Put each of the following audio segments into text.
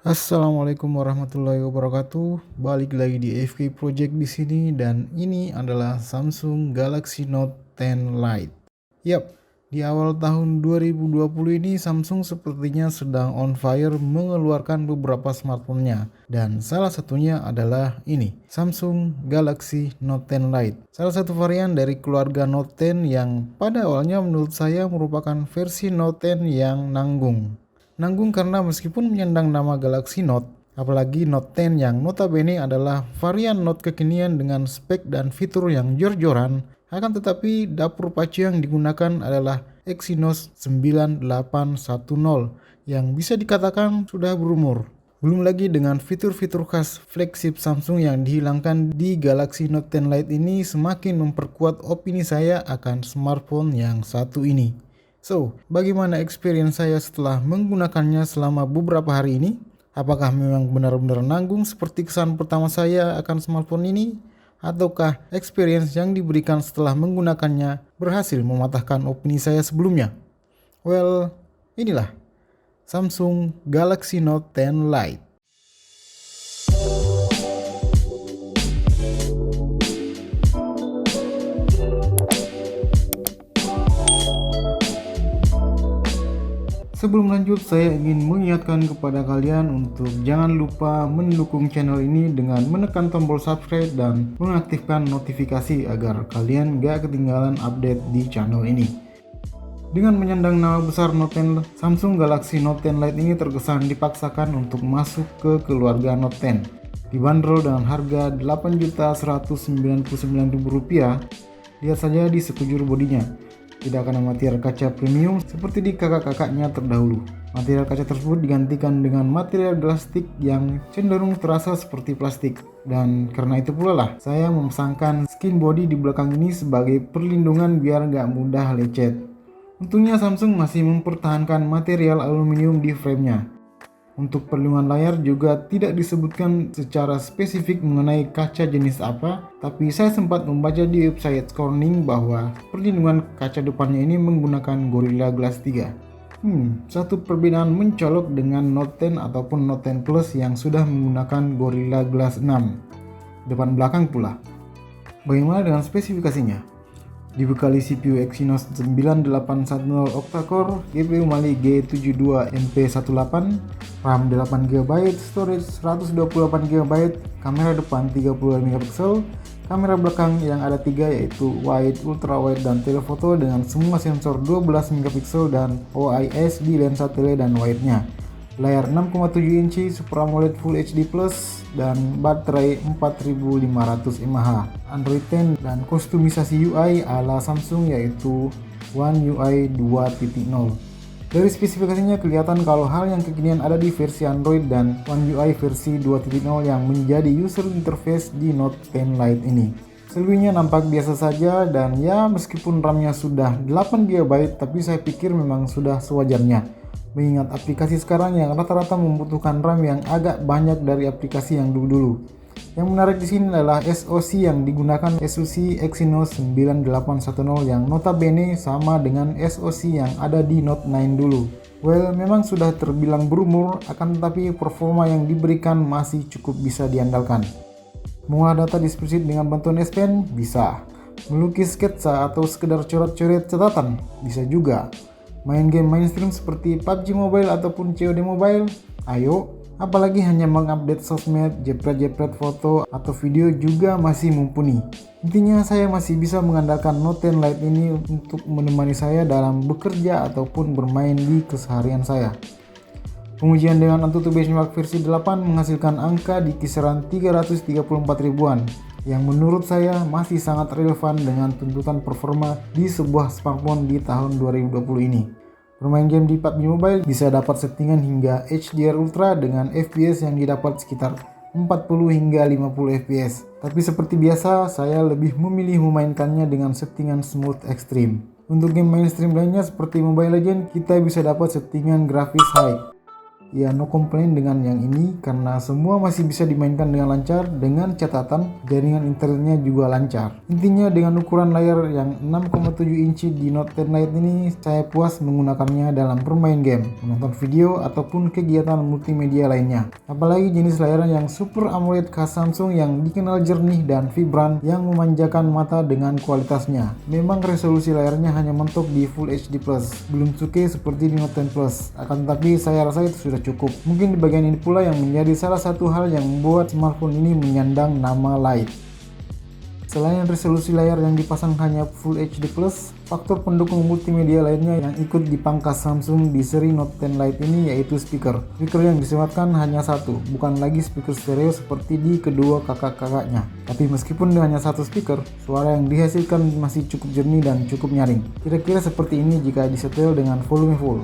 Assalamualaikum warahmatullahi wabarakatuh. Balik lagi di AFK Project di sini dan ini adalah Samsung Galaxy Note 10 Lite. Yap, di awal tahun 2020 ini Samsung sepertinya sedang on fire mengeluarkan beberapa smartphone-nya dan salah satunya adalah ini, Samsung Galaxy Note 10 Lite. Salah satu varian dari keluarga Note 10 yang pada awalnya menurut saya merupakan versi Note 10 yang nanggung. Nanggung karena meskipun menyandang nama Galaxy Note, apalagi Note 10 yang notabene adalah varian Note kekinian dengan spek dan fitur yang jor-joran, akan tetapi dapur pacu yang digunakan adalah Exynos 9810 yang bisa dikatakan sudah berumur. Belum lagi dengan fitur-fitur khas flagship Samsung yang dihilangkan di Galaxy Note 10 Lite ini semakin memperkuat opini saya akan smartphone yang satu ini. So, bagaimana experience saya setelah menggunakannya selama beberapa hari ini? Apakah memang benar-benar nanggung seperti kesan pertama saya akan smartphone ini? Ataukah experience yang diberikan setelah menggunakannya berhasil mematahkan opini saya sebelumnya? Well, inilah Samsung Galaxy Note 10 Lite. Sebelum lanjut, saya ingin mengingatkan kepada kalian untuk jangan lupa mendukung channel ini dengan menekan tombol subscribe dan mengaktifkan notifikasi agar kalian gak ketinggalan update di channel ini. Dengan menyandang nama besar Note 10, Samsung Galaxy Note 10 Lite ini terkesan dipaksakan untuk masuk ke keluarga Note 10. Dibanderol dengan harga Rp8.199.000, lihat saja di sekujur bodinya. Tidak kena material kaca premium seperti di kakak-kakaknya terdahulu. Material kaca tersebut digantikan dengan material plastik yang cenderung terasa seperti plastik. Dan karena itu pula lah saya memasangkan skin body di belakang ini sebagai perlindungan biar gak mudah lecet. Untungnya Samsung masih mempertahankan material aluminium di framenya. Untuk perlindungan layar juga tidak disebutkan secara spesifik mengenai kaca jenis apa, tapi saya sempat membaca di website Corning bahwa perlindungan kaca depannya ini menggunakan Gorilla Glass 3. Satu perbedaan mencolok dengan Note 10 ataupun Note 10 Plus yang sudah menggunakan Gorilla Glass 6. Depan belakang pula. Bagaimana dengan spesifikasinya? Dibekali CPU Exynos 9810 octa-core, GPU Mali G72MP18, RAM 8GB, storage 128GB, kamera depan 35MP, kamera belakang yang ada 3 yaitu wide, ultrawide, dan telephoto dengan semua sensor 12MP dan OIS di lensa tele dan wide-nya. Layar 6,7 inci Super AMOLED Full HD Plus dan baterai 4500 mAh. Android 10 dan kustomisasi UI ala Samsung yaitu One UI 2.0. Dari spesifikasinya kelihatan kalau hal yang kekinian ada di versi Android dan One UI versi 2.0 yang menjadi user interface di Note 10 Lite ini. Selebihnya nampak biasa saja dan ya meskipun RAM-nya sudah 8GB tapi saya pikir memang sudah sewajarnya. Mengingat aplikasi sekarang yang rata-rata membutuhkan RAM yang agak banyak dari aplikasi yang dulu-dulu. Yang menarik di sini adalah SoC yang digunakan SoC Exynos 9810 yang notabene sama dengan SoC yang ada di Note 9 dulu. Well, memang sudah terbilang berumur, akan tetapi performa yang diberikan masih cukup bisa diandalkan. Mengolah data di spreadsheet dengan bantuan S Pen? Bisa. Melukis sketsa atau sekedar coret-coret catatan? Bisa juga. Main game mainstream seperti PUBG Mobile ataupun COD Mobile? Ayo, apalagi hanya mengupdate sosmed, jepret-jepret foto atau video juga masih mumpuni. Intinya saya masih bisa mengandalkan Note 10 Lite ini untuk menemani saya dalam bekerja ataupun bermain di keseharian saya. Pengujian dengan Antutu Benchmark versi 8 menghasilkan angka di kisaran 334 ribuan. Yang menurut saya masih sangat relevan dengan tuntutan performa di sebuah smartphone di tahun 2020 ini. Bermain game di PUBG Mobile bisa dapat settingan hingga HDR Ultra dengan FPS yang didapat sekitar 40 hingga 50 FPS. Tapi seperti biasa, saya lebih memilih memainkannya dengan settingan Smooth Extreme. Untuk game mainstream lainnya seperti Mobile Legends, kita bisa dapat settingan grafis high. Ya no complain dengan yang ini karena semua masih bisa dimainkan dengan lancar dengan catatan jaringan internetnya juga lancar. Intinya dengan ukuran layar yang 6,7 inci di Note 10 Lite ini saya puas menggunakannya dalam bermain game, menonton video ataupun kegiatan multimedia lainnya. Apalagi jenis layar yang Super AMOLED khas Samsung yang dikenal jernih dan vibran yang memanjakan mata dengan kualitasnya. Memang resolusi layarnya hanya mentok di Full HD+, belum 2K seperti di Note 10 Plus. Akan tetapi saya rasa itu sudah cukup. Mungkin di bagian ini pula yang menjadi salah satu hal yang membuat smartphone ini menyandang nama Lite. Selain resolusi layar yang dipasang hanya Full HD+, faktor pendukung multimedia lainnya yang ikut dipangkas Samsung di seri Note 10 Lite ini yaitu speaker. Speaker yang disematkan hanya satu, bukan lagi speaker stereo seperti di kedua kakak-kakaknya. Tapi meskipun hanya satu speaker, suara yang dihasilkan masih cukup jernih dan cukup nyaring. Kira-kira seperti ini jika disetel dengan volume full.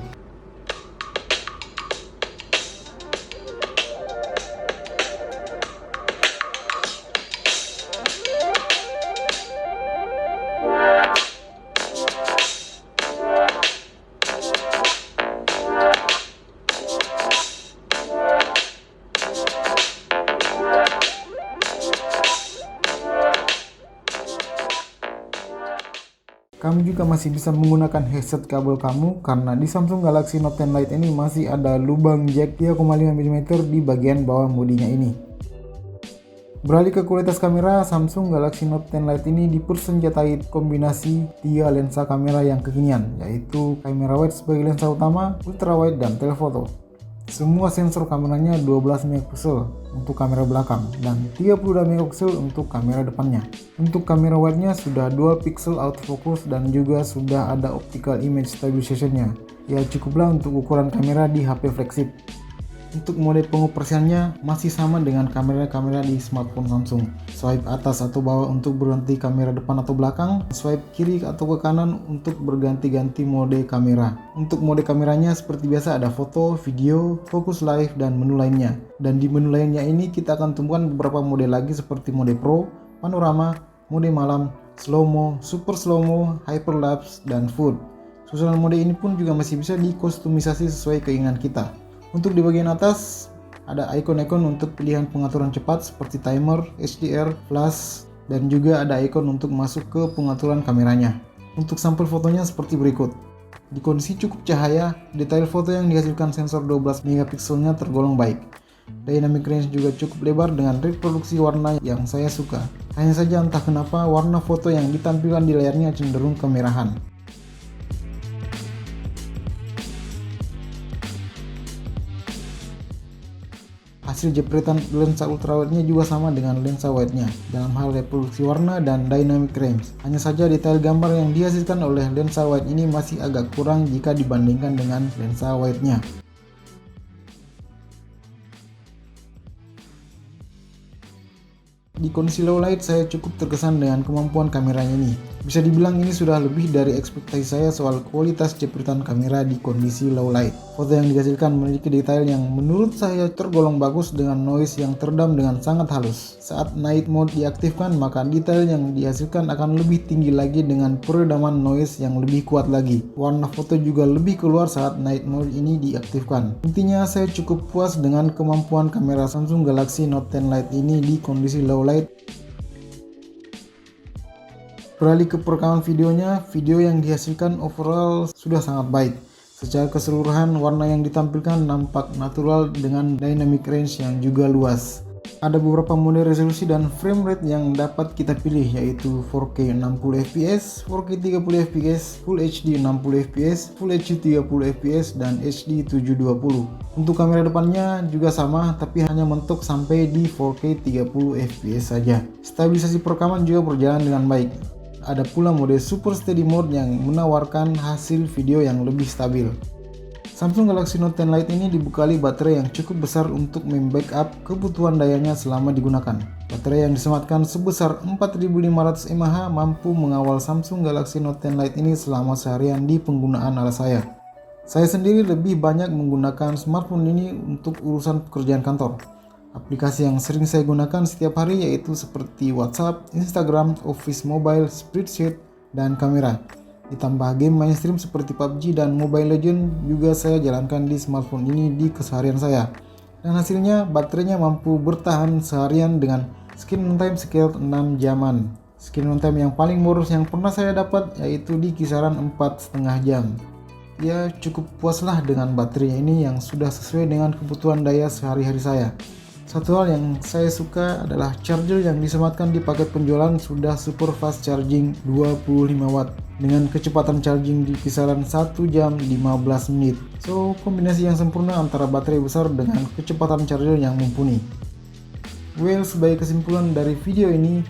Kamu juga masih bisa menggunakan headset kabel kamu karena di Samsung Galaxy Note 10 Lite ini masih ada lubang jack 3,5 mm di bagian bawah bodinya ini. Beralih ke kualitas kamera, Samsung Galaxy Note 10 Lite ini dipersenjatai kombinasi 3 lensa kamera yang kekinian, yaitu kamera wide sebagai lensa utama, ultra wide, dan telephoto. Semua sensor kameranya 12 megapiksel untuk kamera belakang dan 32 megapiksel untuk kamera depannya. Untuk kamera wide-nya sudah dual pixel autofocus dan juga sudah ada optical image stabilization-nya. Ya cukuplah untuk ukuran kamera di HP flagship. Untuk mode pengoperasiannya masih sama dengan kamera-kamera di smartphone Samsung. Swipe atas atau bawah untuk berganti kamera depan atau belakang, swipe kiri atau ke kanan untuk berganti-ganti mode kamera. Untuk mode kameranya seperti biasa ada foto, video, focus live, dan menu lainnya. Dan di menu lainnya ini kita akan temukan beberapa mode lagi seperti mode pro, panorama, mode malam, slow-mo, super slow-mo, hyperlapse, dan food. Susunan mode ini pun juga masih bisa dikustomisasi sesuai keinginan kita. Untuk di bagian atas ada ikon-ikon untuk pilihan pengaturan cepat seperti timer, HDR, flash, dan juga ada ikon untuk masuk ke pengaturan kameranya. Untuk sampel fotonya seperti berikut. Di kondisi cukup cahaya, detail foto yang dihasilkan sensor 12 megapikselnya tergolong baik. Dynamic range juga cukup lebar dengan reproduksi warna yang saya suka. Hanya saja entah kenapa warna foto yang ditampilkan di layarnya cenderung kemerahan. Hasil jepretan lensa ultrawide-nya juga sama dengan lensa wide-nya dalam hal reproduksi warna dan dynamic range. Hanya saja detail gambar yang dihasilkan oleh lensa wide ini masih agak kurang jika dibandingkan dengan lensa wide-nya. Di kondisi low light saya cukup terkesan dengan kemampuan kameranya ini. Bisa dibilang ini sudah lebih dari ekspektasi saya soal kualitas jepretan kamera di kondisi low light. Foto yang dihasilkan memiliki detail yang menurut saya tergolong bagus dengan noise yang teredam dengan sangat halus. Saat night mode diaktifkan maka detail yang dihasilkan akan lebih tinggi lagi dengan peredaman noise yang lebih kuat lagi. Warna foto juga lebih keluar saat night mode ini diaktifkan. Intinya saya cukup puas dengan kemampuan kamera Samsung Galaxy Note 10 Lite ini di kondisi low light. Beralih ke perekaman videonya, video yang dihasilkan overall sudah sangat baik. Secara keseluruhan, warna yang ditampilkan nampak natural dengan dynamic range yang juga luas. Ada beberapa mode resolusi dan frame rate yang dapat kita pilih, yaitu 4K 60fps, 4K 30fps, Full HD 60fps, Full HD 30fps, dan HD 720. Untuk kamera depannya juga sama, tapi hanya mentok sampai di 4K 30fps saja. Stabilisasi perekaman juga berjalan dengan baik. Ada pula mode Super Steady Mode yang menawarkan hasil video yang lebih stabil. Samsung Galaxy Note 10 Lite ini dibekali baterai yang cukup besar untuk membackup kebutuhan dayanya selama digunakan. Baterai yang disematkan sebesar 4500 mAh mampu mengawal Samsung Galaxy Note 10 Lite ini selama seharian di penggunaan ala saya. Saya sendiri lebih banyak menggunakan smartphone ini untuk urusan pekerjaan kantor. Aplikasi yang sering saya gunakan setiap hari yaitu seperti WhatsApp, Instagram, Office Mobile, Spreadsheet, dan kamera. Ditambah game mainstream seperti PUBG dan Mobile Legends juga saya jalankan di smartphone ini di keseharian saya. Dan hasilnya baterainya mampu bertahan seharian dengan screen time sekitar 6 jaman. Screen time yang paling boros yang pernah saya dapat yaitu di kisaran 4,5 jam. Ya cukup puaslah dengan baterainya ini yang sudah sesuai dengan kebutuhan daya sehari-hari saya. Satu hal yang saya suka adalah charger yang disematkan di paket penjualan sudah super fast charging 25 watt dengan kecepatan charging di kisaran 1 jam 15 menit. So kombinasi yang sempurna antara baterai besar dengan kecepatan charger yang mumpuni. Well, sebagai kesimpulan dari video ini,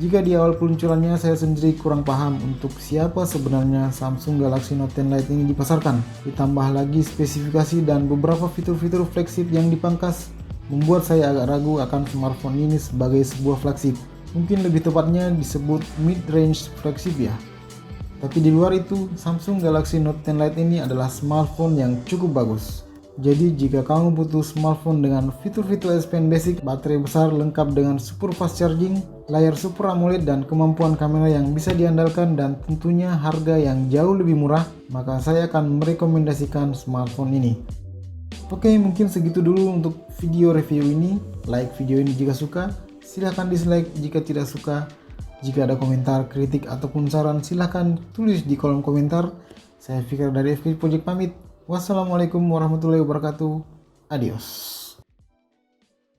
jika di awal peluncurannya saya sendiri kurang paham untuk siapa sebenarnya Samsung Galaxy Note 10 Lite ini dipasarkan, ditambah lagi spesifikasi dan beberapa fitur-fitur flagship yang dipangkas, membuat saya agak ragu akan smartphone ini sebagai sebuah flagship. Mungkin lebih tepatnya disebut mid-range flagship ya. Tapi di luar itu, Samsung Galaxy Note 10 Lite ini adalah smartphone yang cukup bagus. Jadi jika kamu butuh smartphone dengan fitur-fitur S Pen basic, baterai besar lengkap dengan super fast charging, layar Super AMOLED dan kemampuan kamera yang bisa diandalkan dan tentunya harga yang jauh lebih murah, maka saya akan merekomendasikan smartphone ini. Oke, mungkin segitu dulu untuk video review ini. Like video ini jika suka, silahkan dislike jika tidak suka. Jika ada komentar, kritik, ataupun saran, silahkan tulis di kolom komentar. Saya Fikar dari FK Project pamit. Wassalamualaikum warahmatullahi wabarakatuh. Adios.